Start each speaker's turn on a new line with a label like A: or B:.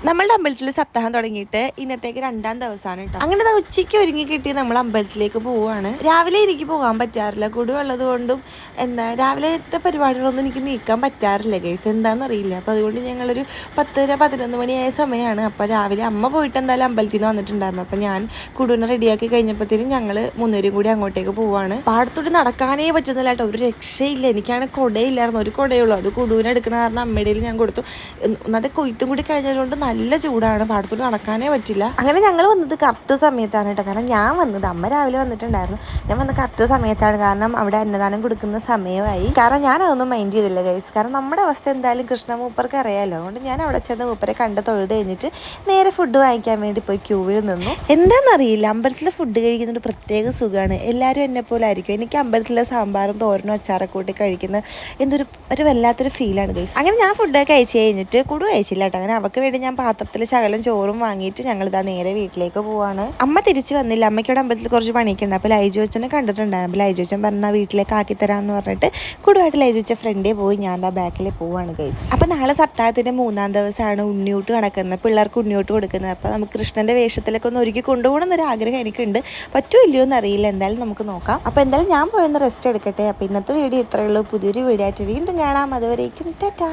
A: നമ്മളുടെ അമ്പലത്തിൽ സപ്താഹം തുടങ്ങിയിട്ട് ഇന്നത്തേക്ക് 2ാം ദിവസമാണ് കേട്ടോ. അങ്ങനെ ഉച്ചയ്ക്ക് ഒരുങ്ങി കിട്ടി നമ്മൾ അമ്പലത്തിലേക്ക് പോവുകയാണ്. രാവിലെ എനിക്ക് പോകാൻ പറ്റാറില്ല, കുടുവുള്ളത് കൊണ്ടും രാവിലത്തെ പരിപാടികളൊന്നും എനിക്ക് നീക്കാൻ പറ്റാറില്ല ഗൈസ്, എന്താണെന്നറിയില്ല. അപ്പോൾ അതുകൊണ്ട് ഞങ്ങളൊരു 10-11 മണിയായ സമയമാണ്. അപ്പോൾ രാവിലെ അമ്മ പോയിട്ട് എന്തായാലും അമ്പലത്തിൽ നിന്ന് വന്നിട്ടുണ്ടായിരുന്നു. അപ്പോൾ ഞാൻ കുടുവിനെ റെഡിയാക്കി കഴിഞ്ഞപ്പോഴത്തേനും ഞങ്ങൾ 3 കൂടി അങ്ങോട്ടേക്ക് പോവാണ്. പാടത്തോട്ട് നടക്കാനേ പറ്റുന്നില്ല കേട്ടോ, ഒരു രക്ഷയില്ല. എനിക്കാണ് കുടയില്ലായിരുന്നു, ഒരു കുടയുള്ളൂ. അത് കുടുവിനെ എടുക്കണ കാരണം അമ്മയുടെ ഞാൻ കൊടുത്തു. ഒന്നാമത്തെ കൊയ്ത്തും കൂടി കഴിഞ്ഞതുകൊണ്ട് നല്ല ചൂടാണ്, പാടത്തോട്ട് നടക്കാനേ പറ്റില്ല. അങ്ങനെ ഞങ്ങൾ വന്നത് കറക്റ്റ് സമയത്താണ് കേട്ടോ. കാരണം ഞാൻ വന്നത്, അമ്മ രാവിലെ വന്നിട്ടുണ്ടായിരുന്നു, ഞാൻ വന്നത് കറക്റ്റ് സമയത്താണ്. കാരണം അവിടെ അന്നദാനം കൊടുക്കുന്ന സമയമായി. കാരണം ഞാൻ അതൊന്നും മൈൻഡ് ചെയ്തില്ല ഗൈസ്. കാരണം നമ്മുടെ അവസ്ഥ എന്തായാലും കൃഷ്ണ മൂപ്പർക്ക് അറിയാമല്ലോ. അതുകൊണ്ട് ഞാൻ അവിടെ ചെന്ന് മൂപ്പരെ കണ്ട് തൊഴുത് കഴിഞ്ഞിട്ട് നേരെ ഫുഡ് വാങ്ങിക്കാൻ വേണ്ടി പോയി ക്യൂവിൽ നിന്നു. എന്താണെന്നറിയില്ല, അമ്പലത്തിലെ ഫുഡ് കഴിക്കുന്നൊരു പ്രത്യേക സുഖമാണ്. എല്ലാവരും എന്നെ പോലെ ആയിരിക്കും. എനിക്ക് അമ്പലത്തിലെ സാമ്പാറും തോരനും അച്ചാറൊക്കെ കൂട്ടി കഴിക്കുന്ന ഒരു വല്ലാത്തൊരു ഫീലാണ് ഗൈസ്. അങ്ങനെ ഞാൻ ഫുഡൊക്കെ കഴിച്ച് കഴിഞ്ഞിട്ട് കുടു കഴിച്ചില്ല കേട്ടോ. അങ്ങനെ അവർക്ക് വേണ്ടി ഞാൻ പാത്രത്തിൽ ശകലം ചോറും വാങ്ങിയിട്ട് ഞങ്ങളിതാ നേരെ വീട്ടിലേക്ക് പോവാണ്. അമ്മ തിരിച്ച് വന്നില്ല, അമ്മയ്ക്കവിടെ അമ്പലത്തിൽ കുറച്ച് പണിയൊക്കെ ഉണ്ട്. അപ്പോൾ ലൈജു അച്ഛനെ കണ്ടിട്ടുണ്ടായിരുന്നു. അപ്പോൾ ലൈജു അച്ഛൻ പറഞ്ഞാൽ വീട്ടിലേക്ക് ആക്കി തരാമെന്ന് പറഞ്ഞിട്ട് കുടുവായിട്ട് ലൈജു അച്ഛൻ ഫ്രണ്ടേ പോയി ഞാൻ ആ ബാക്കിൽ പോവാണ് ഗൈസ്. അപ്പോൾ നാളെ സപ്താഹത്തിൻ്റെ 3ാം ദിവസമാണ് ഉണ്ണിയൂട്ട് നടക്കുന്നത്, പിള്ളേർക്ക് ഉണ്ണിയൂട്ട് കൊടുക്കുന്നത്. അപ്പോൾ നമുക്ക് കൃഷ്ണൻ്റെ വേഷത്തിലൊക്കെ ഒന്ന് ഒരുക്കി കൊണ്ടുപോകണം എന്നൊരു ആഗ്രഹം എനിക്കുണ്ട്. പറ്റുമോ ഇല്ലയോ എന്നറിയില്ല, എന്തായാലും നമുക്ക് നോക്കാം. അപ്പോൾ എന്തായാലും ഞാൻ പോയൊന്ന് റെസ്റ്റ് എടുക്കട്ടെ. അപ്പോൾ ഇന്നത്തെ വീഡിയോ ഇത്രയേ ഉള്ളൂ. പുതിയൊരു വീഡിയോ ആയിട്ട് വീണ്ടും കാണാം. അതുവരേക്കും ടാറ്റാ.